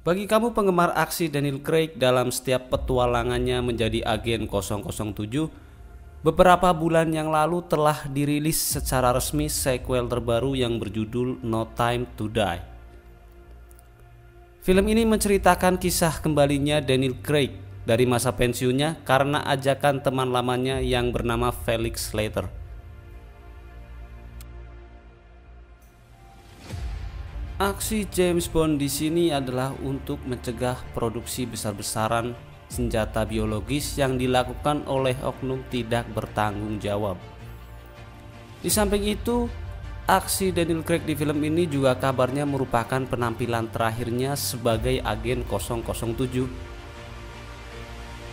Bagi kamu penggemar aksi Daniel Craig dalam setiap petualangannya menjadi agen 007, beberapa bulan yang lalu telah dirilis secara resmi sequel terbaru yang berjudul No Time to Die. Film ini menceritakan kisah kembalinya Daniel Craig dari masa pensiunnya karena ajakan teman lamanya yang bernama Felix Leiter. Aksi James Bond di sini adalah untuk mencegah produksi besar-besaran senjata biologis yang dilakukan oleh oknum tidak bertanggung jawab. Di samping itu, aksi Daniel Craig di film ini juga kabarnya merupakan penampilan terakhirnya sebagai agen 007.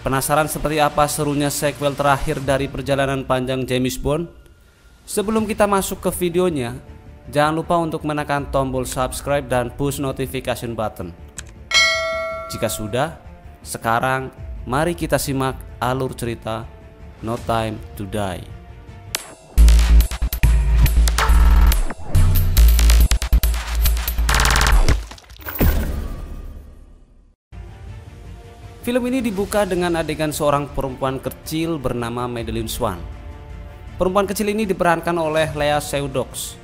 Penasaran seperti apa serunya sequel terakhir dari perjalanan panjang James Bond? Sebelum kita masuk ke videonya, jangan lupa untuk menekan tombol subscribe dan push notification button. Jika sudah, sekarang mari kita simak alur cerita No Time to Die. Film ini dibuka dengan adegan seorang perempuan kecil bernama Madeleine Swan. Perempuan kecil ini diperankan oleh Lea Seydoux.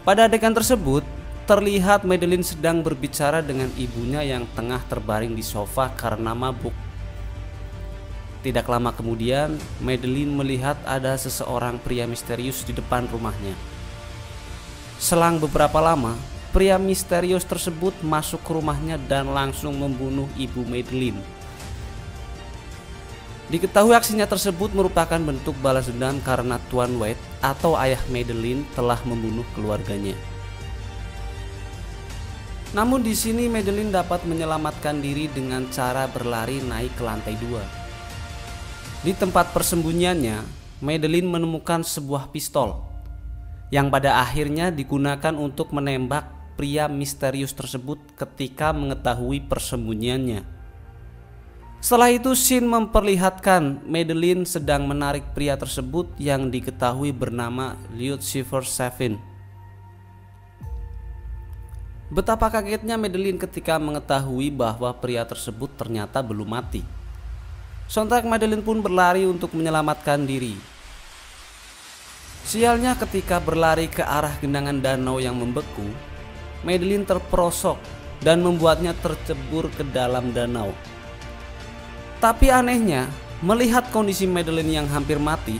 Pada adegan tersebut, terlihat Madeleine sedang berbicara dengan ibunya yang tengah terbaring di sofa karena mabuk. Tidak lama kemudian, Madeleine melihat ada seseorang pria misterius di depan rumahnya. Selang beberapa lama, pria misterius tersebut masuk ke rumahnya dan langsung membunuh ibu Madeleine. Diketahui aksinya tersebut merupakan bentuk balas dendam karena Tuan Wade atau ayah Madeleine telah membunuh keluarganya. Namun di sini Madeleine dapat menyelamatkan diri dengan cara berlari naik ke lantai 2. Di tempat persembunyiannya, Madeleine menemukan sebuah pistol yang pada akhirnya digunakan untuk menembak pria misterius tersebut ketika mengetahui persembunyiannya. Setelah itu scene memperlihatkan Madeleine sedang menarik pria tersebut yang diketahui bernama Lucifer Seven. Betapa kagetnya Madeleine ketika mengetahui bahwa pria tersebut ternyata belum mati. Sontak Madeleine pun berlari untuk menyelamatkan diri. Sialnya ketika berlari ke arah genangan danau yang membeku, Madeleine terperosok dan membuatnya tercebur ke dalam danau. Tapi anehnya, melihat kondisi Madeleine yang hampir mati,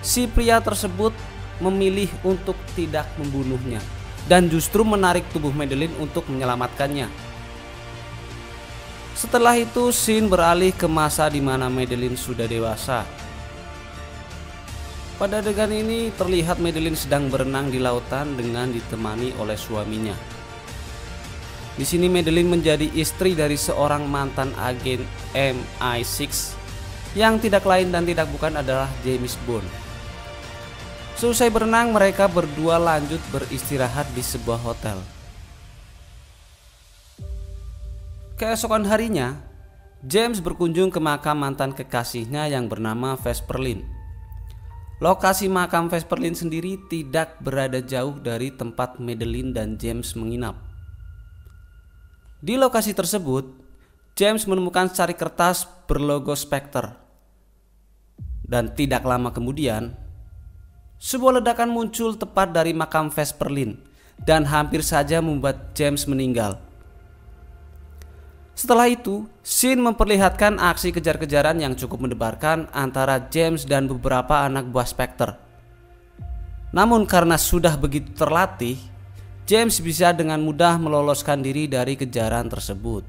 si pria tersebut memilih untuk tidak membunuhnya dan justru menarik tubuh Madeleine untuk menyelamatkannya. Setelah itu, scene beralih ke masa di mana Madeleine sudah dewasa. Pada adegan ini terlihat Madeleine sedang berenang di lautan dengan ditemani oleh suaminya. Di sini Madeleine menjadi istri dari seorang mantan agen MI6 yang tidak lain dan tidak bukan adalah James Bond. Selesai berenang, mereka berdua lanjut beristirahat di sebuah hotel. Keesokan harinya, James berkunjung ke makam mantan kekasihnya yang bernama Vesper Lynd. Lokasi makam Vesper Lynd sendiri tidak berada jauh dari tempat Madeleine dan James menginap. Di lokasi tersebut, James menemukan secari kertas berlogo Spectre. Dan tidak lama kemudian, sebuah ledakan muncul tepat dari makam Vesper Lynd dan hampir saja membuat James meninggal. Setelah itu, scene memperlihatkan aksi kejar-kejaran yang cukup mendebarkan antara James dan beberapa anak buah Spectre. Namun karena sudah begitu terlatih, James bisa dengan mudah meloloskan diri dari kejaran tersebut.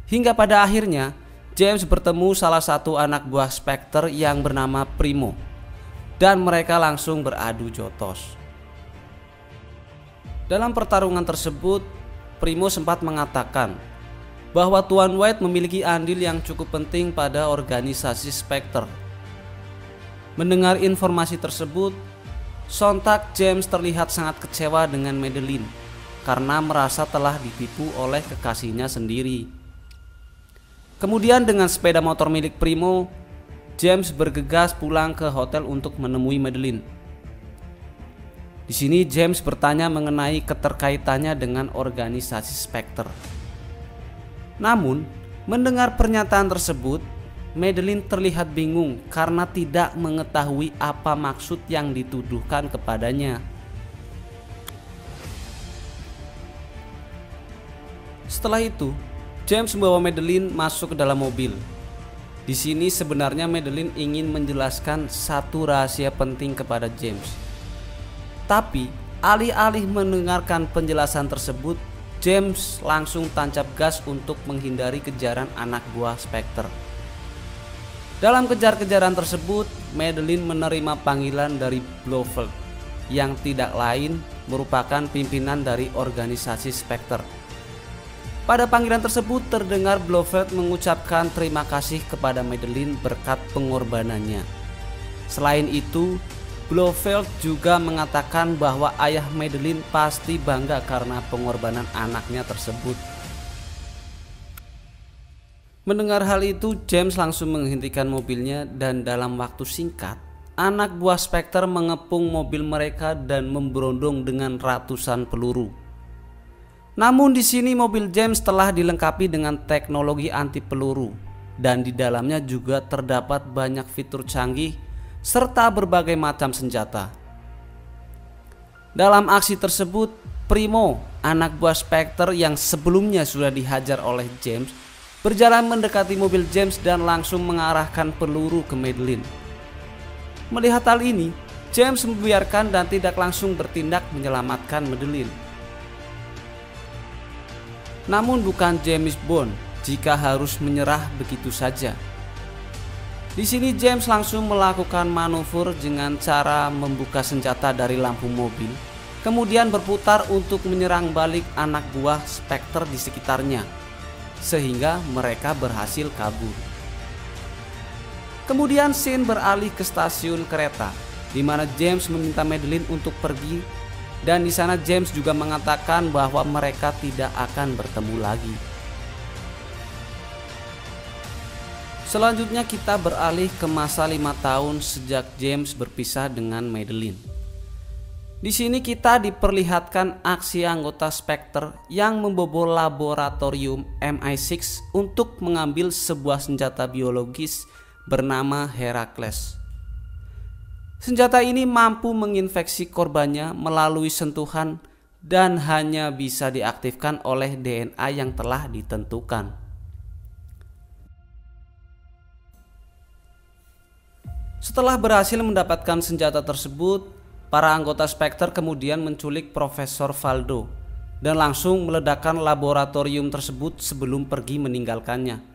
Hingga pada akhirnya, James bertemu salah satu anak buah Spectre yang bernama Primo, dan mereka langsung beradu jotos. Dalam pertarungan tersebut, Primo sempat mengatakan bahwa Tuan Wade memiliki andil yang cukup penting pada organisasi Spectre. Mendengar informasi tersebut, sontak James terlihat sangat kecewa dengan Madeleine karena merasa telah ditipu oleh kekasihnya sendiri. Kemudian dengan sepeda motor milik Primo, James bergegas pulang ke hotel untuk menemui Madeleine. Di sini James bertanya mengenai keterkaitannya dengan organisasi Spectre. Namun, mendengar pernyataan tersebut, Madeline terlihat bingung karena tidak mengetahui apa maksud yang dituduhkan kepadanya. Setelah itu, James membawa Madeline masuk ke dalam mobil. Di sini sebenarnya Madeline ingin menjelaskan satu rahasia penting kepada James. Tapi, alih-alih mendengarkan penjelasan tersebut, James langsung tancap gas untuk menghindari kejaran anak buah Spectre. Dalam kejar-kejaran tersebut, Madeline menerima panggilan dari Blofeld yang tidak lain merupakan pimpinan dari organisasi Spectre. Pada panggilan tersebut terdengar Blofeld mengucapkan terima kasih kepada Madeline berkat pengorbanannya. Selain itu, Blofeld juga mengatakan bahwa ayah Madeline pasti bangga karena pengorbanan anaknya tersebut. Mendengar hal itu, James langsung menghentikan mobilnya dan dalam waktu singkat, anak buah Spectre mengepung mobil mereka dan memberondong dengan ratusan peluru. Namun di sini mobil James telah dilengkapi dengan teknologi anti peluru dan di dalamnya juga terdapat banyak fitur canggih serta berbagai macam senjata. Dalam aksi tersebut, Primo, anak buah Spectre yang sebelumnya sudah dihajar oleh James, berjalan mendekati mobil James dan langsung mengarahkan peluru ke Madeline. Melihat hal ini, James membiarkan dan tidak langsung bertindak menyelamatkan Madeline. Namun bukan James Bond jika harus menyerah begitu saja. Di sini James langsung melakukan manuver dengan cara membuka senjata dari lampu mobil, kemudian berputar untuk menyerang balik anak buah Spectre di sekitarnya, sehingga mereka berhasil kabur. Kemudian scene beralih ke stasiun kereta, di mana James meminta Madeline untuk pergi, dan di sana James juga mengatakan bahwa mereka tidak akan bertemu lagi. Selanjutnya kita beralih ke masa 5 tahun sejak James berpisah dengan Madeline. Di sini kita diperlihatkan aksi anggota Spectre yang membobol laboratorium MI6 untuk mengambil sebuah senjata biologis bernama Heracles. Senjata ini mampu menginfeksi korbannya melalui sentuhan dan hanya bisa diaktifkan oleh DNA yang telah ditentukan. Setelah berhasil mendapatkan senjata tersebut, para anggota Spectre kemudian menculik Profesor Valdo dan langsung meledakkan laboratorium tersebut sebelum pergi meninggalkannya.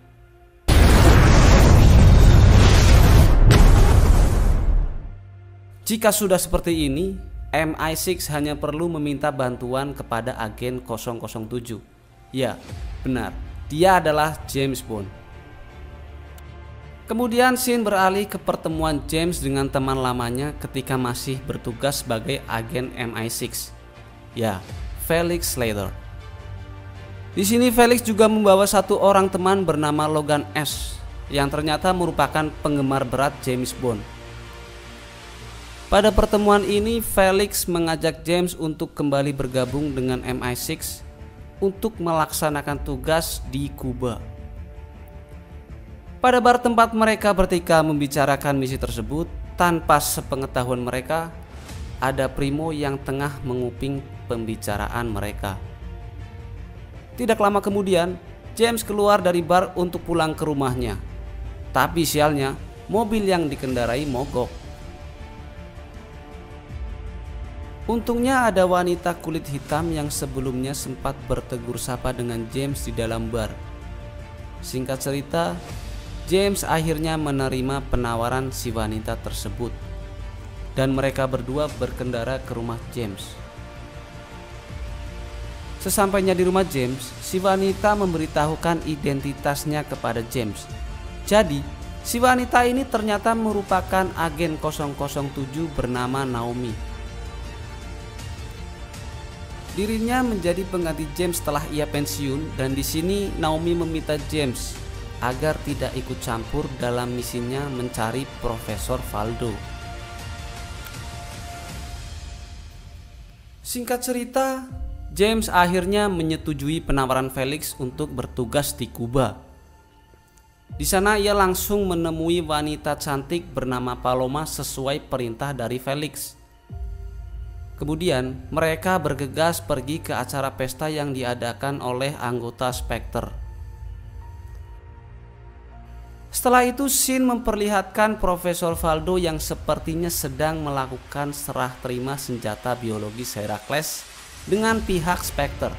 Jika sudah seperti ini, MI6 hanya perlu meminta bantuan kepada agen 007. Ya, benar, dia adalah James Bond. Kemudian scene beralih ke pertemuan James dengan teman lamanya ketika masih bertugas sebagai agen MI6. Ya, Felix Leiter. Di sini Felix juga membawa satu orang teman bernama Logan S yang ternyata merupakan penggemar berat James Bond. Pada pertemuan ini Felix mengajak James untuk kembali bergabung dengan MI6 untuk melaksanakan tugas di Kuba. Pada bar tempat mereka bertiga membicarakan misi tersebut, tanpa sepengetahuan mereka, ada Primo yang tengah menguping pembicaraan mereka. Tidak lama kemudian, James keluar dari bar untuk pulang ke rumahnya. Tapi sialnya, mobil yang dikendarai mogok. Untungnya ada wanita kulit hitam yang sebelumnya sempat bertegur sapa dengan James di dalam bar. Singkat cerita, James akhirnya menerima penawaran si wanita tersebut dan mereka berdua berkendara ke rumah James. Sesampainya di rumah James, si wanita memberitahukan identitasnya kepada James. Jadi, si wanita ini ternyata merupakan agen 007 bernama Naomi. Dirinya menjadi pengganti James setelah ia pensiun dan di sini Naomi meminta James agar tidak ikut campur dalam misinya mencari Profesor Valdo. Singkat cerita, James akhirnya menyetujui penawaran Felix untuk bertugas di Kuba. Di sana ia langsung menemui wanita cantik bernama Paloma sesuai perintah dari Felix. Kemudian mereka bergegas pergi ke acara pesta yang diadakan oleh anggota Spectre. Setelah itu scene memperlihatkan Profesor Valdo yang sepertinya sedang melakukan serah terima senjata biologis Heracles dengan pihak Spectre.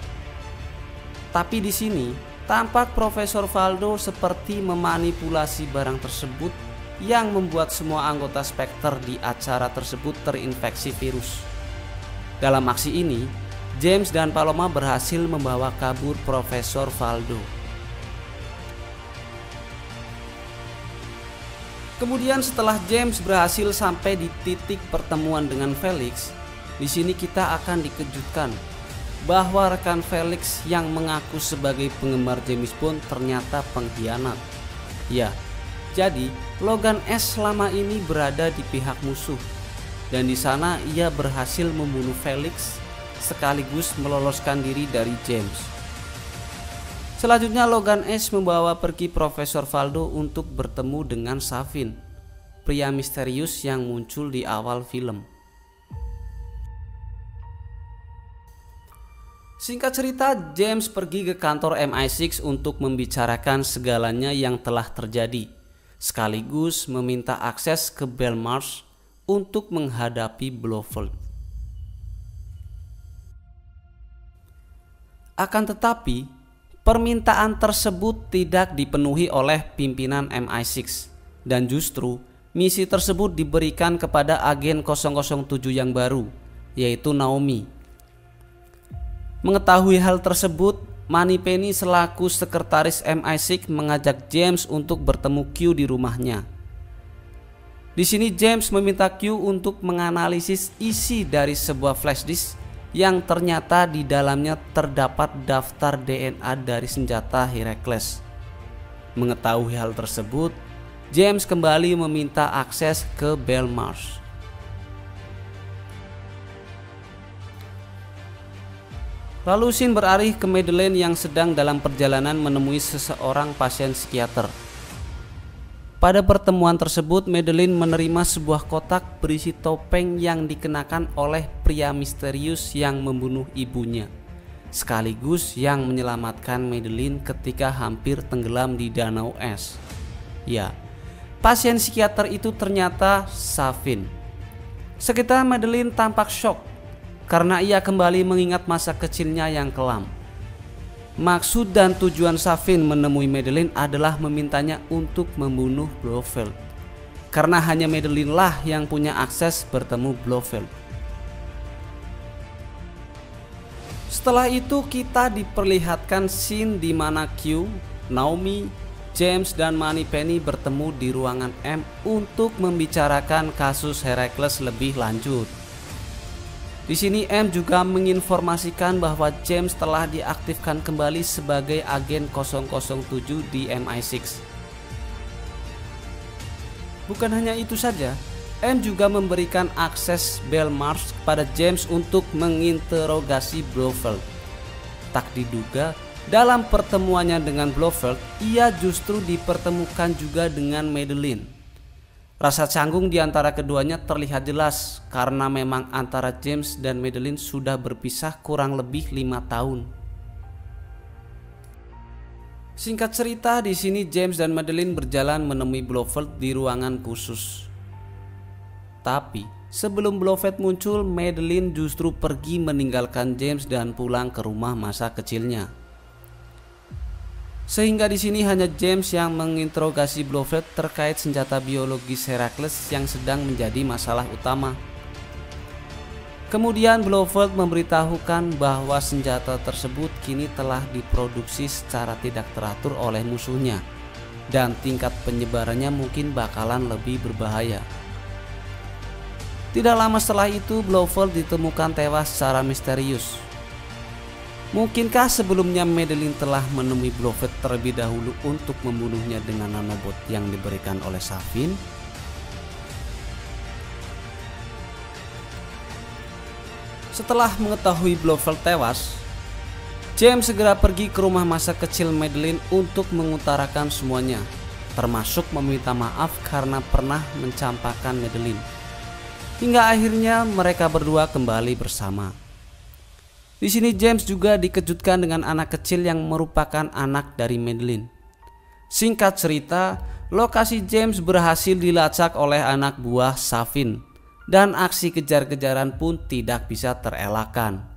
Tapi di sini tampak Profesor Valdo seperti memanipulasi barang tersebut yang membuat semua anggota Spectre di acara tersebut terinfeksi virus. Dalam aksi ini, James dan Paloma berhasil membawa kabur Profesor Valdo. Kemudian setelah James berhasil sampai di titik pertemuan dengan Felix, di sini kita akan dikejutkan bahwa rekan Felix yang mengaku sebagai penggemar James Bond ternyata pengkhianat. Ya, jadi Logan S selama ini berada di pihak musuh, dan di sana ia berhasil membunuh Felix sekaligus meloloskan diri dari James. Selanjutnya Logan S membawa pergi Profesor Valdo untuk bertemu dengan Savin, pria misterius yang muncul di awal film. Singkat cerita, James pergi ke kantor MI6 untuk membicarakan segalanya yang telah terjadi, sekaligus meminta akses ke Belmarsh untuk menghadapi Blofeld. Akan tetapi, permintaan tersebut tidak dipenuhi oleh pimpinan MI6, dan justru misi tersebut diberikan kepada agen 007 yang baru, yaitu Naomi. Mengetahui hal tersebut, Moneypenny selaku sekretaris MI6 mengajak James untuk bertemu Q di rumahnya. Di sini James meminta Q untuk menganalisis isi dari sebuah flash disk yang ternyata di dalamnya terdapat daftar DNA dari senjata Heracles. Mengetahui hal tersebut, James kembali meminta akses ke Belmarsh. Lalu scene beralih ke Madeleine yang sedang dalam perjalanan menemui seseorang pasien psikiater. Pada pertemuan tersebut, Madeleine menerima sebuah kotak berisi topeng yang dikenakan oleh pria misterius yang membunuh ibunya, sekaligus yang menyelamatkan Madeleine ketika hampir tenggelam di danau es. Ya, pasien psikiater itu ternyata Savin. Sekitar Madeleine tampak shock karena ia kembali mengingat masa kecilnya yang kelam. Maksud dan tujuan Savin menemui Madeleine adalah memintanya untuk membunuh Blofeld, karena hanya Madeleine lah yang punya akses bertemu Blofeld. Setelah itu kita diperlihatkan scene di mana Q, Naomi, James dan Moneypenny bertemu di ruangan M untuk membicarakan kasus Heracles lebih lanjut. Di sini M juga menginformasikan bahwa James telah diaktifkan kembali sebagai agen 007 di MI6. Bukan hanya itu saja, M juga memberikan akses Belmarsh kepada James untuk menginterogasi Blofeld. Tak diduga, dalam pertemuannya dengan Blofeld, ia justru dipertemukan juga dengan Madeleine. Rasa canggung di antara keduanya terlihat jelas karena memang antara James dan Madeleine sudah berpisah kurang lebih 5 tahun. Singkat cerita, di sini James dan Madeleine berjalan menemui Blofeld di ruangan khusus. Tapi sebelum Blofeld muncul, Madeleine justru pergi meninggalkan James dan pulang ke rumah masa kecilnya. Sehingga di sini hanya James yang menginterogasi Blofeld terkait senjata biologis Heracles yang sedang menjadi masalah utama. Kemudian Blofeld memberitahukan bahwa senjata tersebut kini telah diproduksi secara tidak teratur oleh musuhnya, dan tingkat penyebarannya mungkin bakalan lebih berbahaya. Tidak lama setelah itu Blofeld ditemukan tewas secara misterius. Mungkinkah sebelumnya Madeleine telah menemui Blofeld terlebih dahulu untuk membunuhnya dengan nanobot yang diberikan oleh Savin? Setelah mengetahui Blofeld tewas, James segera pergi ke rumah masa kecil Madeline untuk mengutarakan semuanya, termasuk meminta maaf karena pernah mencampakkan Madeline. Hingga akhirnya mereka berdua kembali bersama. Di sini James juga dikejutkan dengan anak kecil yang merupakan anak dari Madeline. Singkat cerita, lokasi James berhasil dilacak oleh anak buah Savin dan aksi kejar-kejaran pun tidak bisa terelakkan.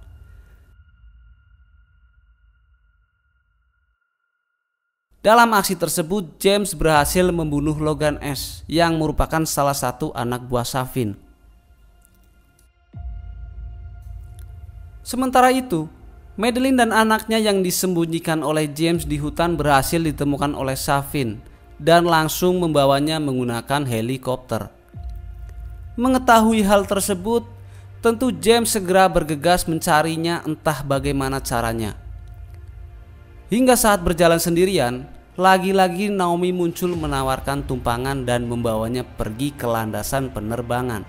Dalam aksi tersebut, James berhasil membunuh Logan S yang merupakan salah satu anak buah Savin. Sementara itu, Madeline dan anaknya yang disembunyikan oleh James di hutan berhasil ditemukan oleh Savin dan langsung membawanya menggunakan helikopter. Mengetahui hal tersebut, tentu James segera bergegas mencarinya entah bagaimana caranya. Hingga saat berjalan sendirian, lagi-lagi Naomi muncul menawarkan tumpangan dan membawanya pergi ke landasan penerbangan.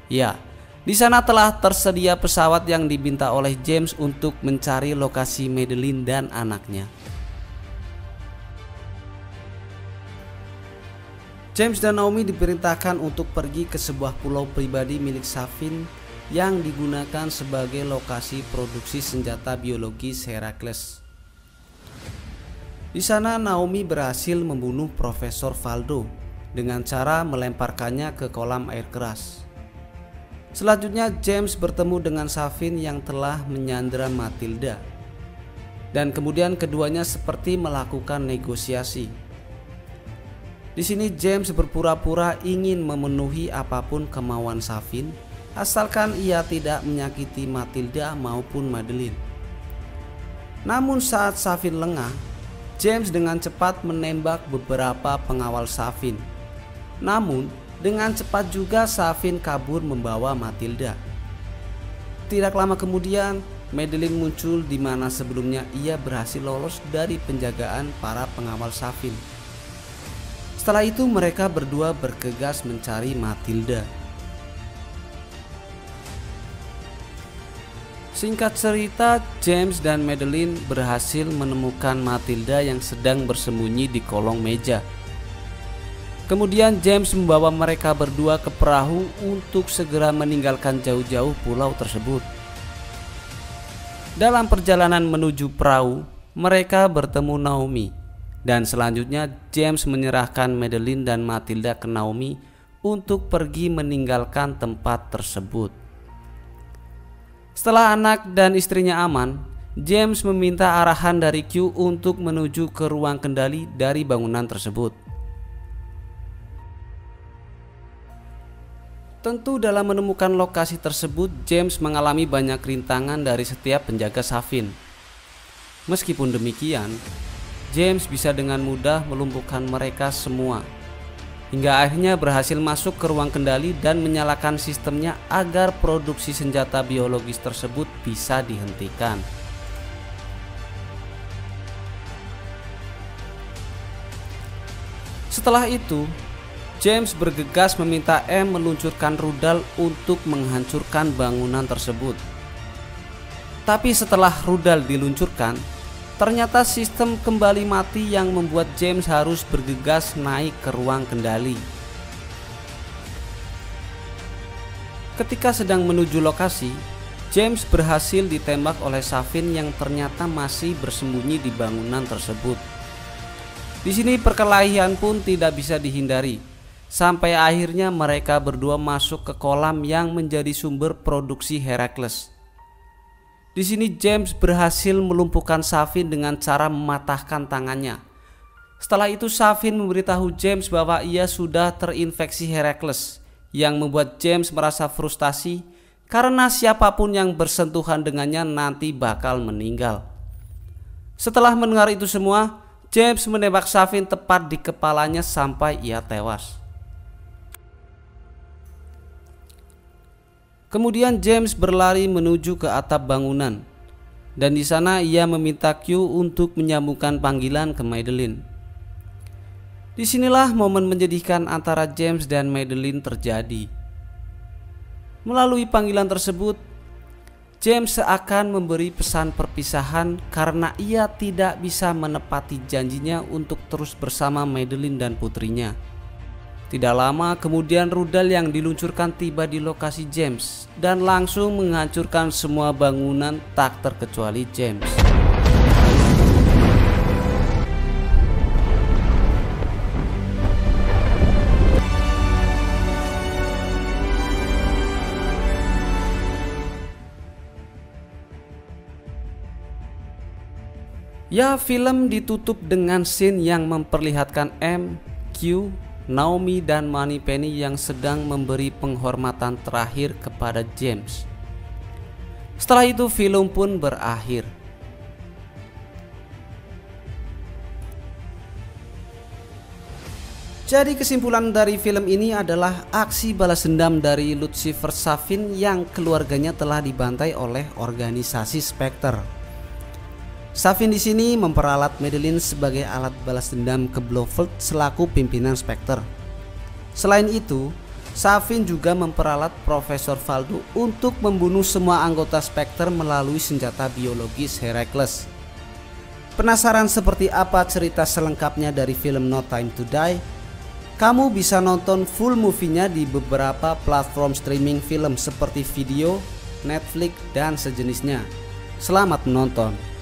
Ya, di sana telah tersedia pesawat yang diminta oleh James untuk mencari lokasi Madeline dan anaknya. James dan Naomi diperintahkan untuk pergi ke sebuah pulau pribadi milik Savin yang digunakan sebagai lokasi produksi senjata biologis Heracles. Di sana Naomi berhasil membunuh Profesor Valdo dengan cara melemparkannya ke kolam air keras. Selanjutnya James bertemu dengan Savin yang telah menyandera Matilda, dan kemudian keduanya seperti melakukan negosiasi. Di sini James berpura-pura ingin memenuhi apapun kemauan Savin, asalkan ia tidak menyakiti Matilda maupun Madeline. Namun saat Savin lengah, James dengan cepat menembak beberapa pengawal Savin. Namun dengan cepat juga Savin kabur membawa Matilda. Tidak lama kemudian Madeline muncul di mana sebelumnya ia berhasil lolos dari penjagaan para pengawal Savin. Setelah itu mereka berdua bergegas mencari Matilda. Singkat cerita, James dan Madeline berhasil menemukan Matilda yang sedang bersembunyi di kolong meja. Kemudian James membawa mereka berdua ke perahu untuk segera meninggalkan jauh-jauh pulau tersebut. Dalam perjalanan menuju perahu, mereka bertemu Naomi, dan selanjutnya James menyerahkan Madeline dan Matilda ke Naomi untuk pergi meninggalkan tempat tersebut. Setelah anak dan istrinya aman, James meminta arahan dari Q untuk menuju ke ruang kendali dari bangunan tersebut. Tentu dalam menemukan lokasi tersebut, James mengalami banyak rintangan dari setiap penjaga Savin. Meskipun demikian, James bisa dengan mudah melumpuhkan mereka semua, hingga akhirnya berhasil masuk ke ruang kendali dan menyalakan sistemnya agar produksi senjata biologis tersebut bisa dihentikan. Setelah itu, James bergegas meminta M meluncurkan rudal untuk menghancurkan bangunan tersebut. Tapi setelah rudal diluncurkan, ternyata sistem kembali mati yang membuat James harus bergegas naik ke ruang kendali. Ketika sedang menuju lokasi, James berhasil ditembak oleh Savin yang ternyata masih bersembunyi di bangunan tersebut. Di sini perkelahian pun tidak bisa dihindari. Sampai akhirnya mereka berdua masuk ke kolam yang menjadi sumber produksi Heracles. Di sini James berhasil melumpuhkan Savin dengan cara mematahkan tangannya. Setelah itu Savin memberitahu James bahwa ia sudah terinfeksi Heracles, yang membuat James merasa frustasi karena siapapun yang bersentuhan dengannya nanti bakal meninggal. Setelah mendengar itu semua, James menembak Savin tepat di kepalanya sampai ia tewas. Kemudian James berlari menuju ke atap bangunan, dan di sana ia meminta Q untuk menyambungkan panggilan ke Madeline. Disinilah momen menyedihkan antara James dan Madeline terjadi. Melalui panggilan tersebut, James seakan memberi pesan perpisahan karena ia tidak bisa menepati janjinya untuk terus bersama Madeline dan putrinya. Tidak lama kemudian rudal yang diluncurkan tiba di lokasi James dan langsung menghancurkan semua bangunan tak terkecuali James. Ya, film ditutup dengan scene yang memperlihatkan M, Q, Naomi dan Moneypenny yang sedang memberi penghormatan terakhir kepada James. Setelah itu film pun berakhir. Jadi kesimpulan dari film ini adalah aksi balas dendam dari Lucifer Safin yang keluarganya telah dibantai oleh organisasi Spectre. Safin di sini memperalat Madeline sebagai alat balas dendam ke Blofeld selaku pimpinan Spectre. Selain itu, Safin juga memperalat Profesor Valdo untuk membunuh semua anggota Spectre melalui senjata biologis Heracles. Penasaran seperti apa cerita selengkapnya dari film No Time to Die? Kamu bisa nonton full movie-nya di beberapa platform streaming film seperti Video, Netflix, dan sejenisnya. Selamat menonton.